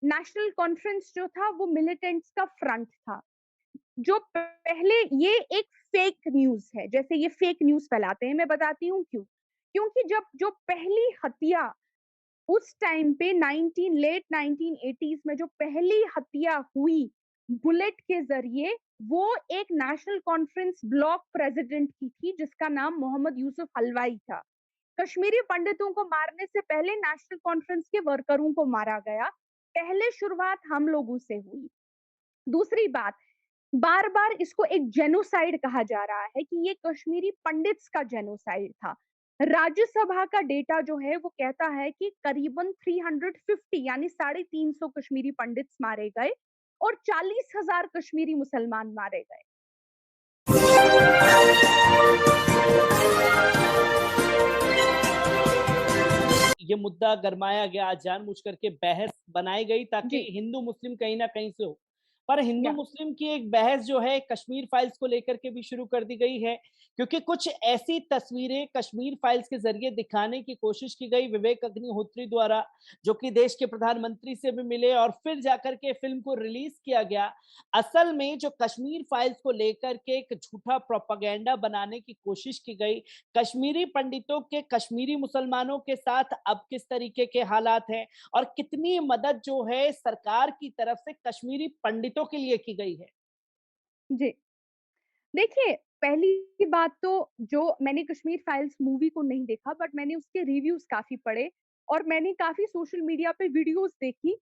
National conference जो था वो मिलिटेंट्स का फ्रंट था। जो पहले ये एक फेक न्यूज़ है, जैसे ये फेक न्यूज़ फैलाते हैं, मैं बताती हूँ क्यों? क्योंकि जब जो पहली हत्या उस टाइम पे 19 लेट 1980s में जो पहली हत्या हुई बुलेट के ज़रिए, वो एक नेशनल कॉन्फ्रेंस ब्लॉक प्रेज़िडेंट की थी जिसका नाम मोहम्मद यूसुफ हलवाई था। कश्मीरी पंडितों को मारने से पहले नेशनल कॉन्फ्रेंस के वर्करों को मारा गया। पहले शुरुआत हम लोगों से हुई। दूसरी बात, बार-बार इसको एक जेनोसाइड कहा जा रहा है कि ये कश्मीरी पंडित्स का जेनोसाइड था। राज्यसभा का डेटा जो है वो कहता है कि करीबन 350 यानी 350 कश्मीरी पंडित्स मारे गए और 40,000 कश्मीरी मुसलमान मारे गए। ये मुद्दा गरमाया गया, जानबूझ करके बहस बनाई गई ताकि जी, हिंदू मुस्लिम कहीं न कहीं से हो। पर हिंदू या मुस्लिम की एक बहस जो है कश्मीर फाइल्स को लेकर के भी शुरू कर दी गई है, क्योंकि कुछ ऐसी तस्वीरें कश्मीर फाइल्स के ज़रिए दिखाने की कोशिश की गई विवेक अग्निहोत्री द्वारा, जो कि देश के प्रधानमंत्री से भी मिले और फिर जाकर के फ़िल्म को रिलीज़ किया गया। असल में जो कश्मीर फाइल्स को लेकर के एक झूठा प्रोपेगेंडा बनाने की कोशिश की गई, कश्मीरी पंडितों के कश्मीरी मुसलमानों के साथ अब किस तरीके के हालात हैं और कितनी मदद जो है सरकार की तरफ से कश्मीरी पंडितों के लिए की गई है। जी। देखिए, पहली बात तो जो मैंने कश्मीर फाइल्स मूवी को नहीं देखा बट मैंने उसके रिव्यूज़ काफ़ी पढ़े और मैंने काफ़ी सोशल मीडिया पे वीडियोज़ देखी,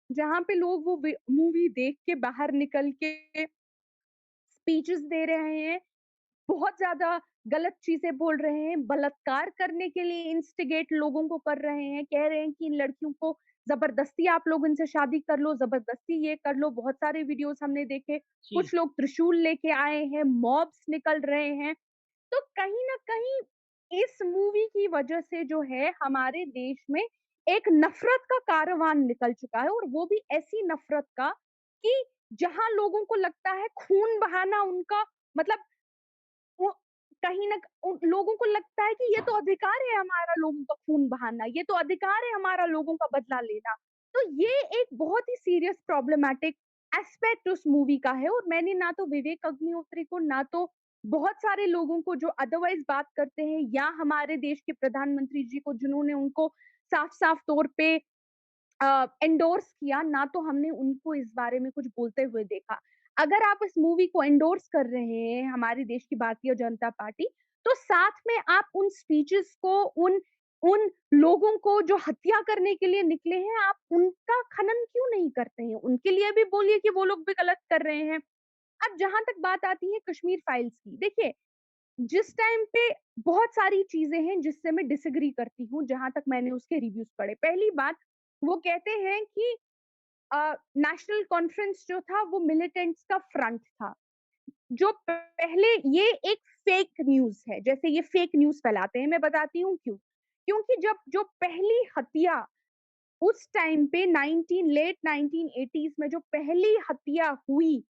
जहाँ पे लोग वो मूवी देख के बाहर निकल के स्पीचेज़ दे रहे हैं, बहुत ज़्यादा गलत चीज़ें बोल रहे हैं, बलात्कार करने के लिए इंस्टिगेट लोगों को कर रहे हैं, कह रहे हैं कि इन लड़कियों को ज़बरदस्ती आप लोग इनसे शादी कर लो, ज़बरदस्ती ये कर लो, बहुत सारे वीडियोज़ हमने देखे। जी। कुछ लोग त्रिशूल लेके आए हैं, मॉब्स निकल रहे हैं। तो कहीं न कहीं इस मूवी की वजह से जो है हमारे देश में एक नफ़रत का कारवान निकल चुका है और वो भी ऐसी नफ़रत का कि जहाँ लोगों को लगता है खून बहाना उनका मतलब वो कहीं न उन लोगों को लगता है कि ये तो अधिकार है हमारा लोगों का खून बहाना, ये तो अधिकार है हमारा लोगों का बदला लेना। तो ये एक बहुत ही सीरियस प्रॉब्लमैटिक एस्पेक्ट उस मूवी का है और मैंने ना तो विवेक अग्निहोत्री को, ना तो बहुत सारे लोगों को जो अदरवाइज़ बात करते हैं या हमारे देश के प्रधानमंत्री जी को जिन्होंने उनको साफ-साफ तौर पे एंडोर्स किया, ना तो हमने उनको इस बारे में कुछ बोलते हुए देखा। अगर आप इस मूवी को एंडोर्स कर रहे हैं, हमारे देश की भारतीय जनता पार्टी, तो साथ में आप उन स्पीचेज़ को, उन उन लोगों को जो हत्या करने के लिए निकले हैं, आप उनका खनन क्यों नहीं करते हैं? उनके लिए भी बोलिए कि वो लोग भी गलत कर रहे हैं। अब जहाँ तक बात आती है कश्मीर फाइल्स की, देखिए, जिस टाइम पे बहुत सारी चीज़ें हैं जिससे मैं डिसएग्री करती हूँ, जहाँ तक मैंने उसके रिव्यूज़ पढ़े। पहली बात, वो कहते हैं कि नेशनल कॉन्फ्रेंस जो था वो मिलिटेंट्स का फ्रंट था। जो पहले ये एक फेक न्यूज़ है, जैसे ये फेक न्यूज़ फैलाते हैं, मैं बताती हूँ क्यों? क्योंकि जब जो पहली हत्या उस टाइम पे 19 लेट 1980s में जो पहली हत्या हुई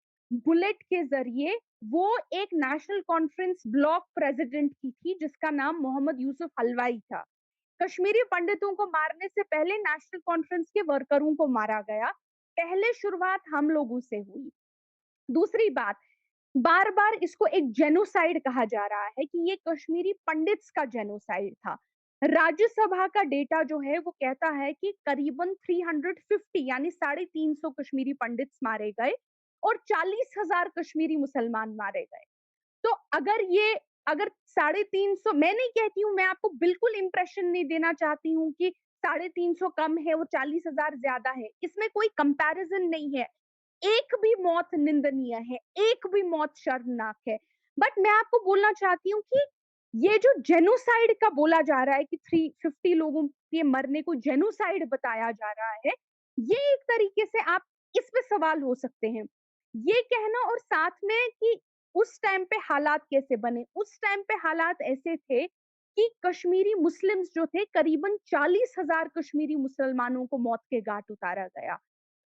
बुलेट के ज़रिए, वो एक नेशनल कॉन्फ्रेंस ब्लॉक प्रेज़िडेंट की थी जिसका नाम मोहम्मद यूसुफ हलवाई था। कश्मीरी पंडितों को मारने से पहले नेशनल कॉन्फ्रेंस के वर्करों को मारा गया। पहले शुरुआत हम लोगों से हुई। दूसरी बात, बार-बार इसको एक जेनोसाइड कहा जा रहा है कि ये कश्मीरी पंडित्स का जेनोसाइड था। राज्यसभा का डेटा जो है वो कहता है कि करीबन 350 यानी 350 कश्मीरी पंडित्स मारे गए और 40,000 कश्मीरी मुसलमान मारे गए। तो अगर 350 मैं नहीं कहती हूँ, मैं आपको बिल्कुल इंप्रेशन नहीं देना चाहती हूँ कि 350 कम है और 40,000 ज़्यादा है। इसमें कोई कंपैरिज़न नहीं है। एक भी मौत निंदनीय है, एक भी मौत शर्मनाक है। बट मैं आपको बोलना चाहती हूँ कि ये जो जेनोसाइड का बोला जा रहा है कि 350 लोगों के मरने को जेनोसाइड बताया जा रहा है, ये एक तरीके से आप इस पे सवाल हो सकते हैं। ये कहना और साथ में कि उस टाइम पे हालात कैसे बने? उस टाइम पे हालात ऐसे थे कि कश्मीरी मुस्लिम्स जो थे करीबन 40,000 कश्मीरी मुसलमानों को मौत के घाट उतारा गया।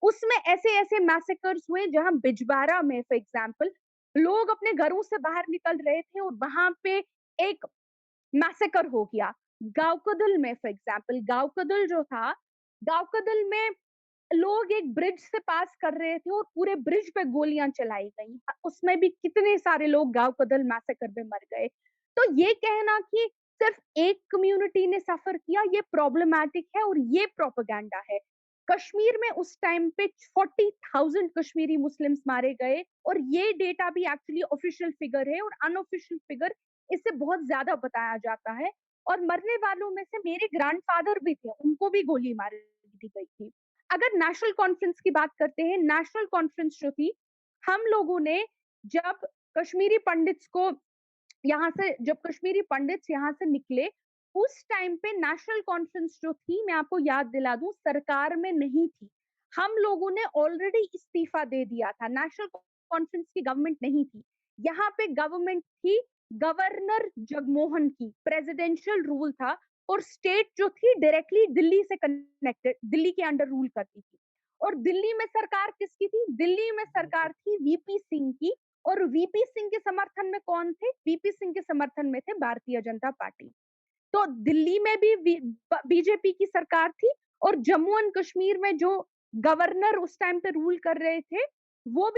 उसमें ऐसे-ऐसे मैसेकर्स हुए जहाँ बिजबारा में फॉर एग्ज़ाम्पल लोग अपने घरों से बाहर निकल रहे थे और वहाँ पे एक मैसेकर हो गया। गाँव कदल में फॉर एग्ज़ाम्पल गाँव कदल जो था, गावकदल में लोग एक ब्रिज से पास कर रहे थे और पूरे ब्रिज पे गोलियां चलाई गई। उसमें भी कितने सारे लोग गावकदल मैसेकर में मर गए। तो ये कहना कि सिर्फ एक कम्युनिटी ने सफर किया, ये प्रॉब्लमैटिक है और ये प्रोपेगेंडा है। कश्मीर में उस टाइम पे 40,000 कश्मीरी मुस्लिम्स मारे गए और ये डेटा भी एक्चुअली ऑफिशियल फिगर है, और अनऑफिशियल फिगर इससे बहुत ज्यादा बताया जाता है। और मरने वालों में से मेरे ग्रैंडफादर भी थे, उनको भी गोली मार दी गई थी। अगर नेशनल कॉन्फ्रेंस की बात करते हैं, नेशनल कॉन्फ्रेंस जो थी, हम लोगों ने जब कश्मीरी पंडित्स को जब कश्मीरी पंडित्स यहाँ से निकले, उस टाइम पे नेशनल कॉन्फ्रेंस जो थी, मैं आपको याद दिला दूं, सरकार में नहीं थी। हम लोगों ने ऑलरेडी इस्तीफा दे दिया था, नेशनल कॉन्फ्रेंस की गवर्नमेंट नहीं थी। यहाँ पे गवर्नमेंट थी गवर्नर जगमोहन की, प्रेसिडेंशियल रूल था, और स्टेट जो थी डायरेक्टली दिल्ली से कनेक्टेड, दिल्ली के अंडर रूल करती थी। और दिल्ली में सरकार किसकी थी? दिल्ली में सरकार थी वीपी सिंह की। और वीपी सिंह के समर्थन में कौन थे? वीपी सिंह के समर्थन में थे भारतीय जनता पार्टी। तो दिल्ली में भी बीजेपी की सरकार थी, और जम्मू एंड कश्मीर में जो गवर्नर उस टाइम पे रूल कर रहे थे, वो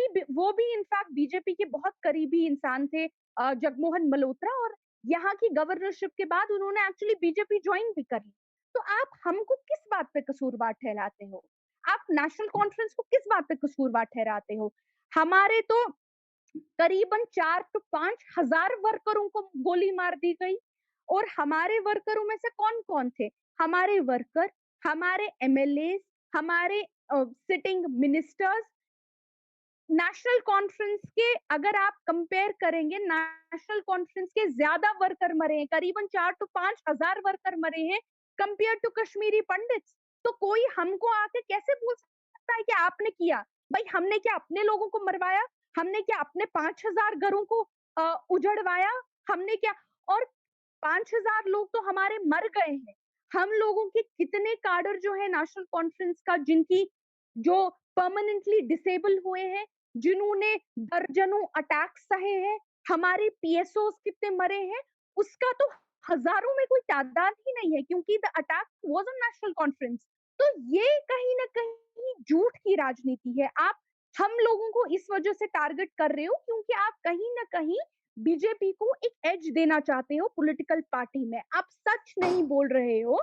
भी इनफैक्ट बीजेपी के बहुत करीबी इंसान थे, जगमोहन मल्होत्रा। और यहाँ की गवर्नरशिप के बाद उन्होंने एक्चुअली बीजेपी ज्वाइन भी कर ली। तो आप हमको किस बात पे कसूरवार ठहराते हो? आप नेशनल कॉन्फ्रेंस को किस बात पे कसूरवार ठहराते हो? हमारे तो करीबन 4 टू 5 हजार वर्करों को गोली मार दी गई। और हमारे वर्करों में से कौन-कौन थे? हमारे वर्कर, हमारे एमएलए, हमारे सिटिंग मिनिस्टर्स। नेशनल कॉन्फ्रेंस के अगर आप कंपेयर करेंगे, नेशनल कॉन्फ्रेंस के ज्यादा वर्कर मरे हैं, करीबन 4 टू 5 हजार वर्कर मरे हैं कंपेयर टू कश्मीरी पंडित्स। तो कोई हमको आके कैसे बोल सकता है कि आपने किया? भाई हमने क्या अपने लोगों को मरवाया? हमने क्या अपने 5,000 घरों को उजड़वाया? हमने क्या? और 5,000 लोग तो हमारे मर गए हैं। हम लोगों के कितने काडर जो है नेशनल कॉन्फ्रेंस का, जिनकी जो परमानेंटली डिसेबल हुए हैं, जिन्होंने दर्जनों अटैक सहे हैं, हमारे पीएसओस कितने मरे हैं, उसका तो हजारों में कोई तादाद ही नहीं है, क्योंकि the attack was on national conference. तो ये कहीं ना कहीं झूठ की राजनीति है। आप हम लोगों को इस वजह से टारगेट कर रहे हो क्योंकि आप कहीं ना कहीं बीजेपी को एक एज देना चाहते हो पॉलिटिकल पार्टी में। आप सच नहीं बोल रहे हो।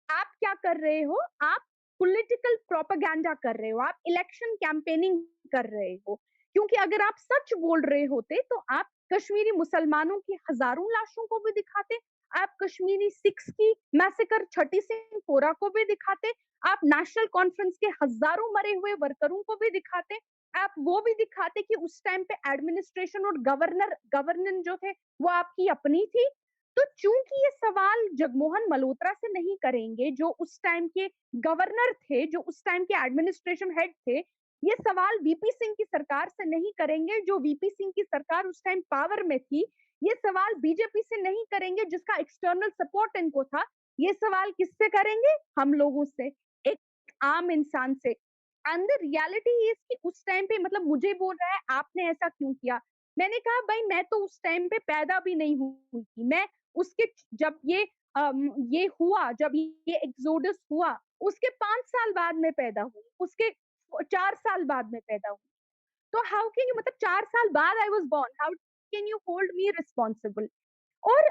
आप क्या कर रहे हो? आप पॉलिटिकल प्रोपेगेंडा कर रहे हो, आप इलेक्शन कैंपेनिंग कर रहे हो। क्योंकि अगर आप सच बोल रहे होते तो आप कश्मीरी मुसलमानों की हजारों लाशों को भी दिखाते, आप कश्मीरी सिख्स की मैसेकर छठी सिंह पोरा को भी दिखाते, आप नेशनल कॉन्फ्रेंस के हजारों मरे हुए वर्करों को भी दिखाते, आप वो भी दिखाते कि उस टाइम पे एडमिनिस्ट्रेशन और गवर्नेंस जो थे वो आपकी अपनी थी। तो चूंकि ये सवाल जगमोहन मल्होत्रा से नहीं करेंगे, जो उस टाइम के गवर्नर थे, जो उस टाइम के एडमिनिस्ट्रेशन हेड थे, ये सवाल वीपी सिंह की सरकार से नहीं करेंगे, जो वीपी सिंह की सरकार उस टाइम पावर में थी। ये सवाल बीजेपी से नहीं करेंगे, जिसका एक्सटर्नल सपोर्ट इनको था। ये सवाल किससे करेंगे? हम लोगों से, एक आम इंसान से। एंड द रियलिटी इज कि उस टाइम पे, मतलब मुझे बोल रहा है आपने ऐसा क्यों किया? मैंने कहा भाई मैं तो उस टाइम पे पैदा भी नहीं हुई थी। मैं उसके जब ये हुआ, जब ये एक्सोडस हुआ, उसके 5 साल बाद में पैदा हुई, उसके 4 साल बाद में पैदा हुई। तो हाउ कैन यू, मतलब 4 साल बाद I was born, how can you hold me responsible? और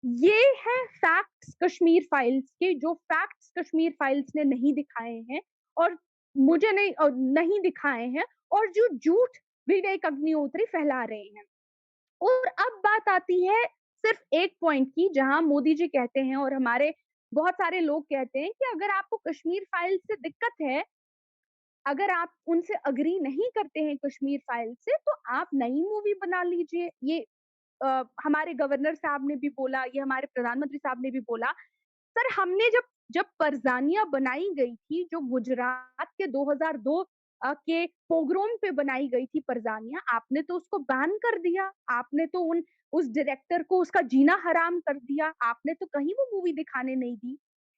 ये है फैक्ट्स कश्मीर फाइल्स के, जो फैक्ट्स कश्मीर फाइल्स ने नहीं दिखाए हैं, और मुझे नहीं दिखाए हैं, और जो झूठ विवेक अग्निहोत्री फैला रहे हैं। और अब बात आती है सिर्फ एक पॉइंट की, जहां मोदी जी कहते हैं और हमारे बहुत सारे लोग कहते हैं कि अगर आपको कश्मीर फाइल से दिक्कत है, अगर आप उनसे अग्री नहीं करते हैं कश्मीर फाइल से, तो आप नई मूवी बना लीजिए। ये हमारे गवर्नर साहब ने भी बोला, ये हमारे प्रधानमंत्री साहब ने भी बोला। सर हमने जब जब परजानिया बनाई गई थी, जो गुजरात के 2002 के पोग्रोम पे बनाई गई थी परजानिया, आपने तो उसको बैन कर दिया। आपने तो उन उस डायरेक्टर को उसका जीना हराम कर दिया। आपने तो कहीं वो मूवी दिखाने नहीं दी।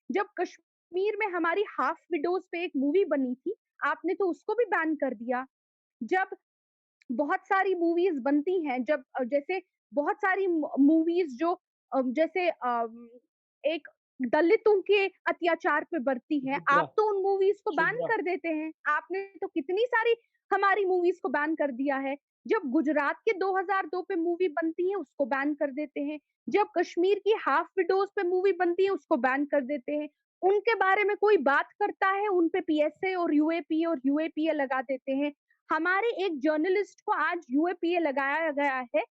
जब कश्मीर में हमारी हाफ विडोज पे एक मूवी बनी थी, आपने तो उसको भी बैन कर दिया। जब बहुत सारी मूवीज बनती हैं, जैसे बहुत सारी मूवीज जो जैसे एक दलितों के अत्याचार पे बरती हैं, विद्रोह, आप तो उन मूवीज़ को बैन विद्रोह। कर देते हैं। आपने तो कितनी सारी हमारी मूवीज़ को बैन कर दिया है। जब गुजरात के 2002 पे मूवी बनती है, उसको बैन कर देते हैं। जब कश्मीर की हाफ विडोज़ पे मूवी बनती है, उसको बैन कर देते हैं। उनके बारे में कोई बात करता है, उन पे पीएसए और यूएपीए लगा देते हैं। हमारे एक जर्नलिस्ट को आज यूएपीए लगाया गया है,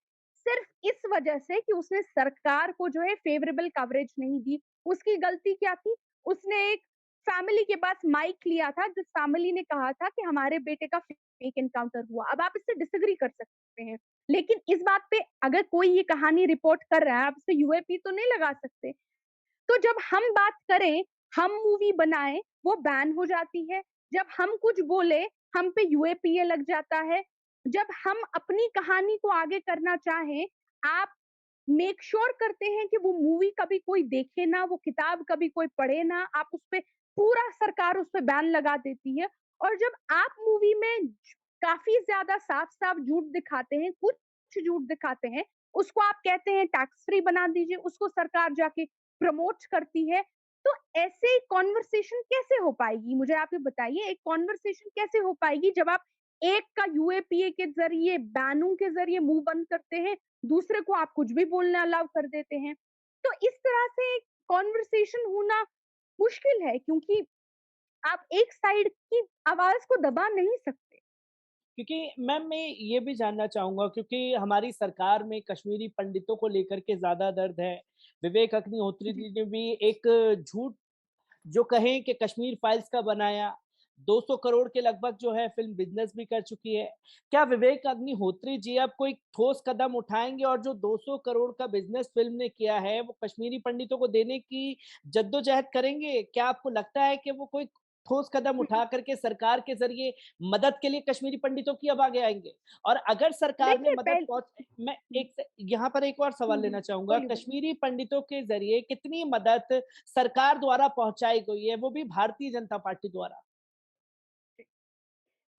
सिर्फ़ इस वजह से कि उसने सरकार को जो है फ़ेवरेबल कवरेज नहीं दी। उसकी गलती क्या थी? उसने एक फैमिली के पास माइक लिया था, जिस फैमिली ने कहा था कि हमारे बेटे का फेक एनकाउंटर हुआ। अब आप इससे डिसएग्री कर सकते हैं, लेकिन इस बात पे अगर कोई ये कहानी रिपोर्ट कर रहा है, आप इसपे यूएपी तो नहीं लगा सकते। तो जब हम बात करें, हम मूवी बनाएँ, वो बैन हो जाती है। जब हम कुछ बोले, हम पे यूएपीए लग जाता है। जब हम अपनी कहानी को आगे करना चाहें, आप मेक श्योर करते हैं कि वो मूवी कभी कोई देखे ना, वो किताब कभी कोई पढ़े ना, आप उसपे पूरा सरकार उस पे बैन लगा देती है। और जब आप मूवी में काफ़ी ज़्यादा साफ-साफ झूठ दिखाते हैं, कुछ झूठ दिखाते हैं, उसको आप कहते हैं टैक्स फ्री बना दीजिए, उसको सरकार जाके प्रमोट करती है। तो ऐसे कन्वर्सेशन कैसे हो पाएगी? मुझे आप ये बताइए, एक कन्वर्सेशन कैसे हो पाएगी जब आप एक का यूएपीए के ज़रिए, बैनों के ज़रिए मुँह बंद करते हैं, दूसरे को आप कुछ भी बोलना अलाउ कर देते हैं। तो इस तरह से कन्वर्सेशन होना मुश्किल है, क्योंकि आप एक साइड की आवाज़ को दबा नहीं सकते। क्योंकि मैम मैं ये भी जानना चाहूँगा क्योंकि हमारी सरकार में कश्मीरी पंडितों को लेकर के ज़्यादा दर्द है। विवेक अग्निहोत्री जी। जी ने भी एक झूठ जो कहें कि कश्मीर फाइल्स का बनाया, 200 करोड़ के लगभग जो है फ़िल्म बिज़नेस भी कर चुकी है। क्या विवेक अग्निहोत्री जी अब कोई ठोस कदम उठाएँगे और जो 200 करोड़ का बिज़नेस फ़िल्म ने किया है, वो कश्मीरी पंडितों को देने की जद्दोजहद करेंगे? क्या आपको लगता है कि वो कोई ठोस कदम हुँ। उठा कर के सरकार के ज़रिए मदद के लिए कश्मीरी पंडितों की अब आगे आएँगे? और अगर सरकार ने देखिए मदद पहुँच मैं हुँ, एक से यहाँ पर एक और सवाल हुँ। लेना चाहूँगा, बोलिए, बोलिए। कश्मीरी पंडितों के ज़रिए कितनी मदद सरकार द्वारा पहुँचाई गई है, वो भी भारतीय जनता पार्टी द्वारा?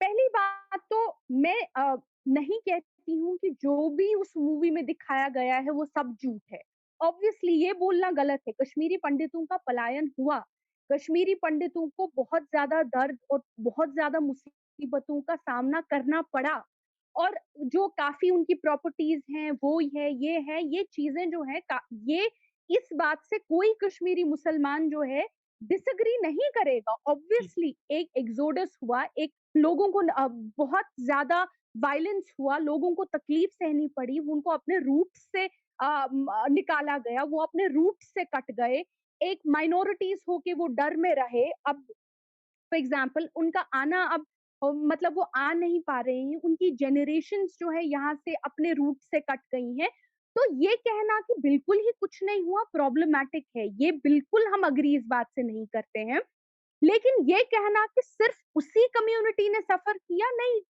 पहली बात तो मैं नहीं कहती हूँ कि जो भी उस मूवी में दिखाया गया है वो सब झूठ है। ऑब्वियसली ये बोलना गलत है, कश्मीरी पंडितों का पलायन हुआ। कश्मीरी पंडितों को बहुत ज़्यादा दर्द और बहुत ज़्यादा मुसीबतों का सामना करना पड़ा। और जो काफ़ी उनकी प्रॉपर्टीज़ हैं, वो है, ये चीज़ें जो हैं का ये इस बात से कोई कश्मीरी मुसलमान जो है डिसएग्री नहीं करेगा। जी, ऑब्वियसली एक एक्सोडस हुआ, एक लोगों को बहुत ज़्यादा वायलेंस हुआ, लोगों को तकलीफ सहनी पड़ी, उनको अपने रूट्स से निकाला गया, वो अपने रूट्स से कट गए। एक माइनॉरिटीज़ होके वो डर में रहे। अब फॉर एग्ज़ाम्पल उनका आना अब मतलब वो आ नहीं पा रहे हैं, उनकी जनरेशंस जो है यहाँ से अपने रूट से कट गई हैं। तो ये कहना कि बिल्कुल ही कुछ नहीं हुआ प्रॉब्लमैटिक है, ये बिल्कुल हम एग्री इस बात से नहीं करते हैं। लेकिन ये कहना कि सिर्फ़ उसी कम्युनिटी ने सफ़र किया, नहीं।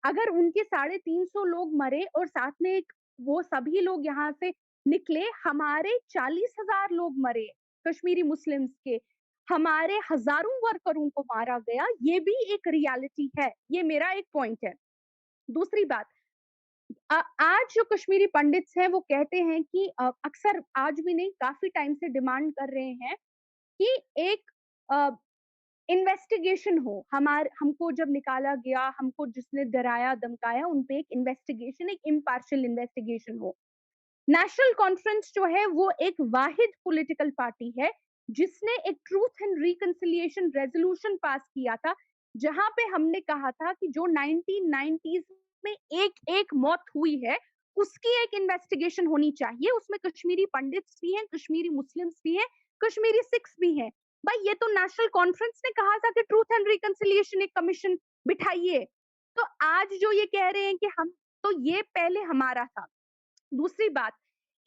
अगर उनके 350 लोग मरे और साथ में एक वो सभी लोग यहाँ से निकले, हमारे 40,000 लोग मरे, कश्मीरी मुस्लिम्स के। हमारे हज़ारों वर्करों को मारा गया, ये भी एक रियलिटी है, ये मेरा एक पॉइंट है। दूसरी बात आज जो कश्मीरी पंडित्स हैं, वो कहते हैं कि अक्सर आज भी नहीं, काफ़ी टाइम से डिमांड कर रहे हैं कि एक अ, इन्वेस्टिगेशन हो। हमको जब निकाला गया, हमको जिसने डराया, धमकाया, उन पे एक इन्वेस्टिगेशन, एक इम्पार्शियल इन्वेस्टिगेशन हो। नेशनल कॉन्फ्रेंस जो है वो एक वाहिद पॉलिटिकल पार्टी है, जिसने एक ट्रूथ एंड रिकंसिलिएशन रेज़ोल्यूशन पास किया था, जहाँ पे हमने कहा था कि जो 1990s में एक-एक मौत हुई है, उसकी एक इन्वेस्टिगेशन होनी चाहिए। उसमें कश्मीरी पंडित्स भी हैं, कश्मीरी मुस्लिम्स भी हैं, कश्मीरी सिख्स भी हैं। भाई ये तो नेशनल कॉन्फ्रेंस ने कहा था कि ट्रूथ एंड रिकंसिलिएशन एक कमीशन बिठाइए। तो आज जो ये कह रहे हैं कि हम तो ये पहले हमारा था। दूसरी बात,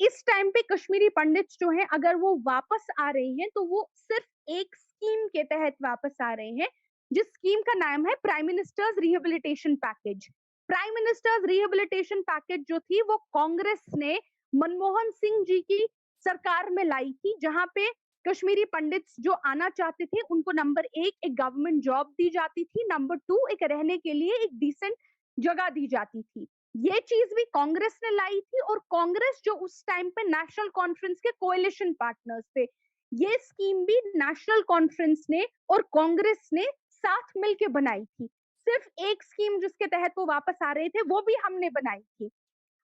इस टाइम पे कश्मीरी पंडित्स जो हैं अगर वो वापस आ रहे हैं, तो वो सिर्फ़ एक स्कीम के तहत वापस आ रहे हैं, जिस स्कीम का नाम है prime ministers rehabilitation package. Prime ministers rehabilitation package जो थी वो कांग्रेस ने मनमोहन सिंह जी की सरकार में लाई थी, जहाँ पे कश्मीरी पंडित्स जो आना चाहते थे, उनको नंबर 1 एक गवर्नमेंट जॉब दी जाती थी, नंबर 2 एक रहने के लिए एक डिसेंट जगह दी जाती थी। ये चीज़ भी कांग्रेस ने लाई थी और कांग्रेस जो उस टाइम पे नेशनल कॉन्फ्रेंस के कोएलिशन पार्टनर्स थे। ये स्कीम भी नेशनल कॉन्फ्रेंस ने और कांग्रेस ने साथ मिलके बनाई थी। सिर्फ एक स्कीम जिसके तहत वो वापस आ रहे थे, वो भी हमने बनाई थी।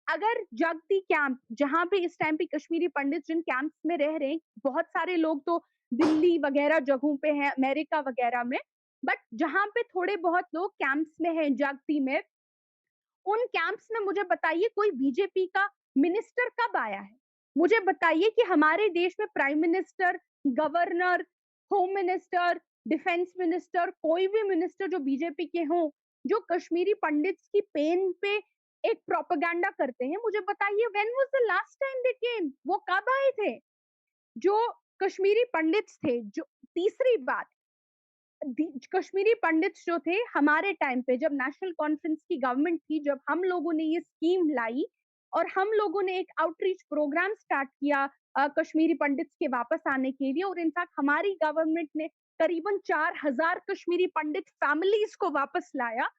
अगर जागती कैंप, जहाँ पे इस टाइम पे कश्मीरी पंडित जिन कैंप्स में रह रहे हैं, बहुत सारे लोग तो दिल्ली वगैरह जगहों पे हैं, अमेरिका वगैरह में, बट जहाँ पे थोड़े बहुत लोग कैंप्स में हैं जागती में, उन कैंप्स में मुझे बताइए कोई बीजेपी का मिनिस्टर कब आया है? मुझे बताइए कि हमारे देश में prime minister, governor, home minister, defence minister, कोई भी मिनिस्टर जो बीजेपी के हों, जो कश्मीरी पंडित्स की पेन पे एक प्रोपेगेंडा करते हैं, मुझे बताइए when was the last time they came? वो कब आए थे? जो कश्मीरी पंडित्स थे, जो तीसरी बात, कश्मीरी पंडित्स जो थे हमारे टाइम पे जब नेशनल कॉन्फ्रेंस की गवर्नमेंट थी, जब हम लोगों ने ये स्कीम लाई और हम लोगों ने एक आउटरीच प्रोग्राम स्टार्ट किया कश्मीरी पंडित्स के वापस आने के लिए, और इनफैक्ट हमारी गवर्नमेंट ने करीबन 4,000 कश्मीरी पंडित फैमिलीज को वापस लाया।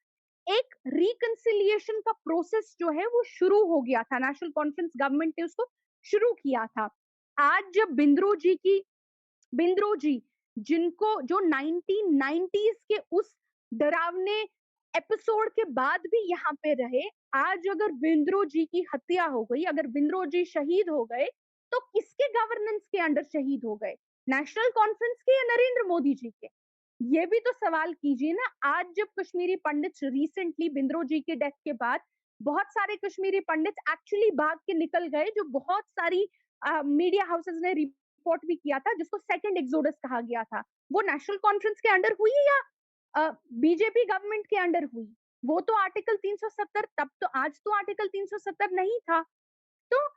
एक रिकंसिलिएशन का प्रोसेस जो है वो शुरू हो गया था, नेशनल कॉन्फ्रेंस गवर्नमेंट ने उसको शुरू किया था। आज जब बिंद्रो जी, जिनको जो 1990s के उस डरावने एपिसोड के बाद भी यहाँ पे रहे, आज अगर बिंद्रो जी की हत्या हो गई, अगर बिंद्रो जी शहीद हो गए, तो किसके गवर्नेंस के अंडर शहीद हो गए? नेशनल कॉन्फ्रेंस के या नरेंद्र मोदी जी के? ये भी तो सवाल कीजिए ना। आज जब कश्मीरी पंडित रिसेंटली बिंद्रो जी के डेथ के बाद बहुत सारे कश्मीरी पंडित एक्चुअली भाग के निकल गए, जो बहुत सारी मीडिया हाउसेस ने रिपोर्ट भी किया था, जिसको सेकंड एक्सोडस कहा गया था। वो नेशनल कॉन्फ्रेंस के अंडर हुई या बीजेपी गवर्नमेंट के अंडर हुई? वो तो आर्टिकल 370, तब तो, आज तो आर्टिकल 370 नहीं था। तो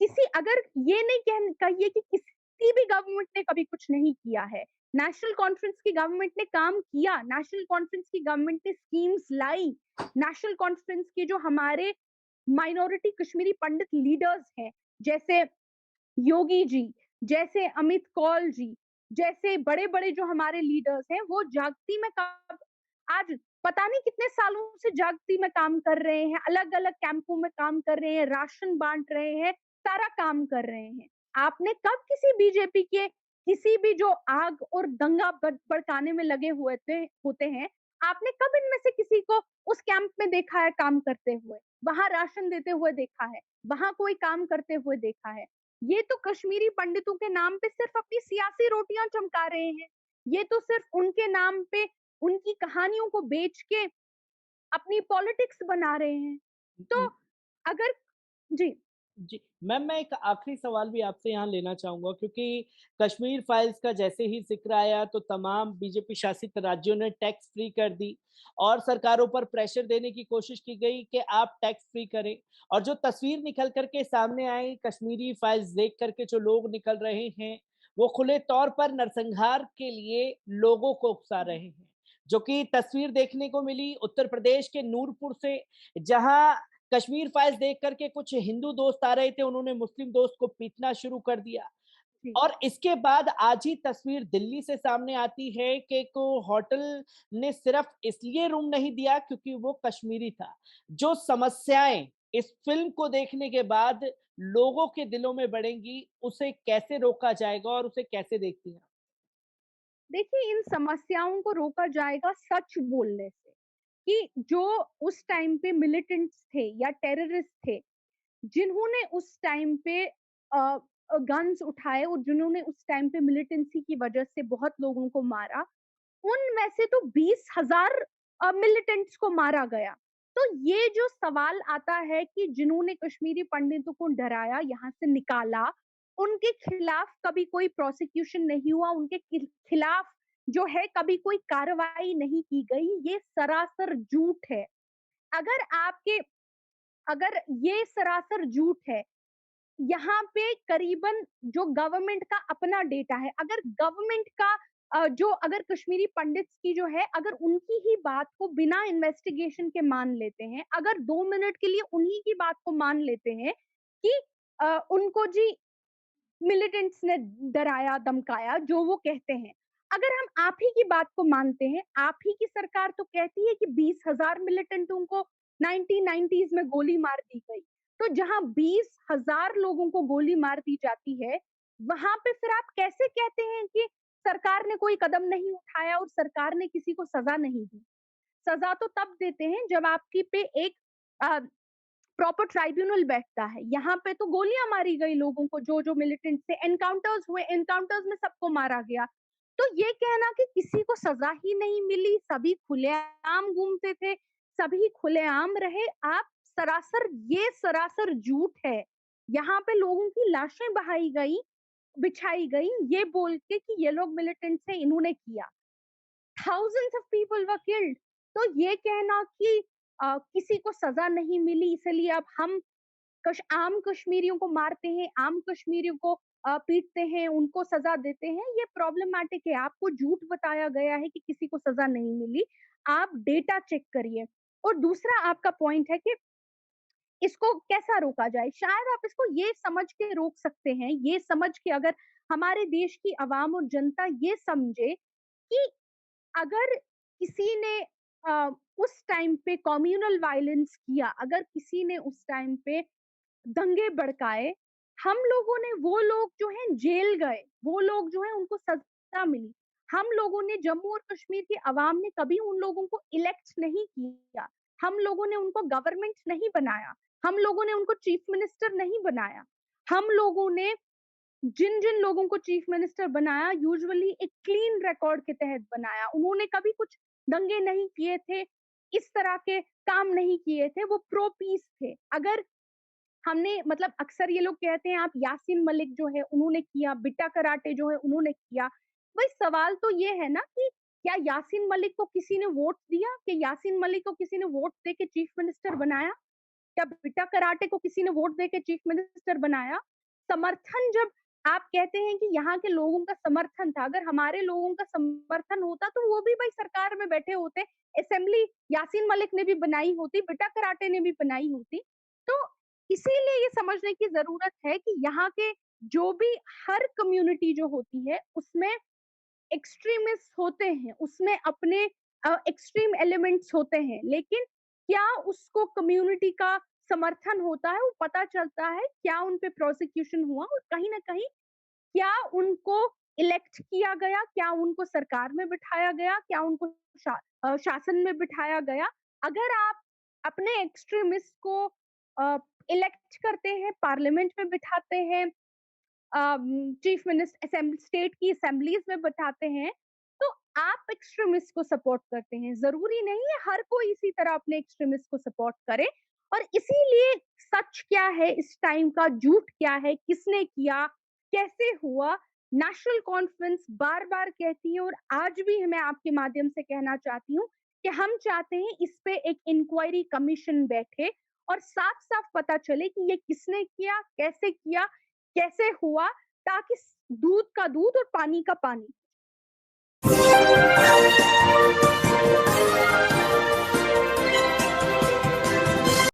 किसी, अगर ये नहीं कहिए कि किसी भी गवर्नमेंट ने कभी कुछ नहीं किया है। नेशनल कॉन्फ्रेंस की गवर्नमेंट ने काम किया, नेशनल कॉन्फ्रेंस की गवर्नमेंट ने स्कीम्स लाई, नेशनल कॉन्फ्रेंस के जो हमारे माइनॉरिटी कश्मीरी पंडित लीडर्स हैं, जैसे योगी जी, जैसे अमित कौल जी, जैसे बड़े-बड़े जो हमारे लीडर्स हैं, वो जागती में कब, आज पता नहीं कितने सालों से जागती में काम कर रहे हैं, अलग-अलग कैंपों में काम कर रहे हैं, राशन बाँट रहे हैं, सारा काम कर रहे हैं। आपने कब किसी बीजेपी के किसी भी जो आग और दंगा भड़काने में लगे हुए होते हैं, आपने कब इनमें से किसी को उस कैंप में देखा है काम करते हुए? वहाँ राशन देते हुए देखा है, वहाँ कोई काम करते हुए देखा है? ये तो कश्मीरी पंडितों के नाम पे सिर्फ अपनी सियासी रोटियां चमका रहे हैं। ये तो सिर्फ उनके नाम पे उनकी कहानियों को बेच के अपनी पॉलिटिक्स बना रहे हैं। तो अगर, जी, जी, मैम मैं एक आखिरी सवाल भी आपसे यहाँ लेना चाहूँगा क्योंकि कश्मीर फाइल्स का जैसे ही ज़िक्र आया तो तमाम बीजेपी शासित राज्यों ने टैक्स फ्री कर दी और सरकारों पर प्रेशर देने की कोशिश की गई कि आप टैक्स फ्री करें और जो तस्वीर निकल कर के सामने आई कश्मीरी फाइल्स देख कर के जो लोग निकल रहे हैं, वो खुले तौर पर नरसंहार के लिए लोगों को उकसा रहे हैं। जो कि तस्वीर देखने को मिली उत्तर प्रदेश के नूरपुर से, जहाँ कश्मीर फाइल्स देख कर के कुछ हिंदू दोस्त आ रहे थे, उन्होंने मुस्लिम दोस्त को पीटना शुरू कर दिया। जी। और इसके बाद आज ही तस्वीर दिल्ली से सामने आती है कि को होटल ने सिर्फ इसलिए रूम नहीं दिया क्योंकि वो कश्मीरी था। जो समस्याएँ इस फ़िल्म को देखने के बाद लोगों के दिलों में बढ़ेंगी, उसे कैसे रोका जाएगा और उसे कैसे देखती हैं? देखिए, इन समस्याओं को रोका जाएगा सच बोलने से, कि जो उस टाइम पे मिलिटेंट्स थे या टेररिस्ट थे, जिन्होंने उस टाइम पे गन्स उठाए और जिन्होंने उस टाइम पे मिलिटेंसी की वजह से बहुत लोगों को मारा, उनमें से तो 20,000 मिलिटेंट्स को मारा गया। तो ये जो सवाल आता है कि जिन्होंने कश्मीरी पंडितों को डराया, यहाँ से निकाला, उनके खिलाफ कभी कोई प्रोसिक्यूशन नहीं हुआ, उनके खिलाफ जो है कभी कोई कार्रवाई नहीं की गई, ये सरासर झूठ है। अगर आपके अगर ये सरासर झूठ है, यहाँ पे करीबन जो गवर्नमेंट का अपना डेटा है, अगर गवर्नमेंट का जो अगर कश्मीरी पंडित्स की जो है, अगर उनकी ही बात को बिना इन्वेस्टिगेशन के मान लेते हैं, अगर 2 मिनट के लिए उन्हीं की बात को मान लेते हैं कि उनको जी मिलिटेंट्स ने डराया, धमकाया, जो वो कहते हैं। अगर हम आप ही की बात को मानते हैं, आप ही की सरकार तो कहती है कि 20,000 मिलिटेंटों को 1990s में गोली मार दी गई। तो जहाँ 20,000 लोगों को गोली मार दी जाती है, वहाँ पे फिर आप कैसे कहते हैं कि सरकार ने कोई कदम नहीं उठाया और सरकार ने किसी को सज़ा नहीं दी? सज़ा तो तब देते हैं जब आपकी पे एक अ, प्रॉपर ट्राइब्यूनल बैठता है। यहाँ पे तो गोलियाँ मारी गई लोगों को, जो मिलिटेंट थे, एनकाउंटर्स हुए, एनकाउंटर्स में सबको मारा गया। तो ये कहना कि किसी को सज़ा ही नहीं मिली, सभी खुलेआम घूमते थे, सभी खुलेआम रहे, आप ये सरासर झूठ है। यहाँ पे लोगों की लाशें बिछाई गई, ये बोल के कि ये लोग मिलिटेंट्स हैं, इन्होंने किया। Thousands of people were killed. तो ये कहना कि किसी को सज़ा नहीं मिली इसलिए अब हम आम कश्मीरियों को मारते हैं, आम कश्मीरियों को पीटते हैं, उनको सज़ा देते हैं, ये प्रॉब्लमैटिक है। आपको झूठ बताया गया है कि किसी को सज़ा नहीं मिली। आप डेटा चेक करिए। और दूसरा आपका पॉइंट है कि इसको कैसा रोका जाए? शायद आप इसको ये समझ के रोक सकते हैं, ये समझ के अगर हमारे देश की अवाम और जनता ये समझे कि अगर किसी ने अ, उस टाइम पे कम्युनल वायलेंस किया, अगर किसी ने उस टाइम पे दंगे भड़काए, हम लोगों ने वो लोग जो हैं जेल गए, वो लोग जो हैं उनको सज़ा मिली। हम लोगों ने जम्मू और कश्मीर की अवाम ने कभी उन लोगों को इलेक्ट नहीं किया। हम लोगों ने उनको गवर्नमेंट नहीं बनाया। हम लोगों ने उनको चीफ मिनिस्टर नहीं बनाया। हम लोगों ने जिन-जिन लोगों को चीफ मिनिस्टर बनाया यूजुअली एक क्लीन रिकॉर्ड के तहत बनाया। उन्होंने कभी कुछ दंगे नहीं किए थे, इस तरह के काम नहीं किए थे, वो प्रो पीस थे। अगर हमने मतलब अक्सर ये लोग कहते हैं आप यासीन मलिक जो है उन्होंने किया, बिट्टा कराटे जो है उन्होंने किया। भाई सवाल तो ये है ना कि क्या यासीन मलिक को किसी ने वोट दिया? कि यासीन मलिक को किसी ने वोट दे के चीफ मिनिस्टर बनाया? क्या बिट्टा कराटे को किसी ने वोट देके चीफ मिनिस्टर बनाया? समर्थन जब आप कहते हैं कि यहाँ के लोगों का समर्थन था, अगर हमारे लोगों का समर्थन होता तो वो भी भाई सरकार में बैठे होते, असेंबली यासीन मलिक ने भी बनाई होती, बिट्टा कराटे ने भी बनाई होती। तो इसीलिए ये समझने की ज़रूरत है कि यहाँ के जो भी हर कम्युनिटी जो होती है, उसमें एक्सट्रीमिस्ट होते हैं, उसमें अपने एक्सट्रीम एलिमेंट्स होते हैं, लेकिन क्या उसको कम्युनिटी का समर्थन होता है, वो पता चलता है, क्या उन पे प्रोसिक्यूशन हुआ और कहीं न कहीं क्या उनको इलेक्ट किया गया, क्या उनको सरकार में बिठाया गया, क्या उनको शासन में बिठाया गया। अगर आप अपने एक्सट्रीमिस्ट को अ, इलेक्ट करते हैं, पार्लियामेंट में बिठाते हैं, चीफ मिनिस्टर स्टेट की असेंबलीज में बताते हैं, तो आप एक्सट्रीमिस्ट को सपोर्ट करते हैं। ज़रूरी नहीं है हर कोई इसी तरह अपने एक्सट्रीमिस्ट को सपोर्ट करे और इसीलिए सच क्या है इस टाइम का, झूठ क्या है, किसने किया, कैसे हुआ, नेशनल कॉन्फ्रेंस बार-बार कहती है और आज भी मैं आपके माध्यम से कहना चाहती हूँ कि हम चाहते हैं इस पे एक इंक्वायरी कमीशन बैठे और साफ-साफ पता चले कि ये किसने किया, कैसे हुआ ताकि दूध का दूध और पानी का पानी।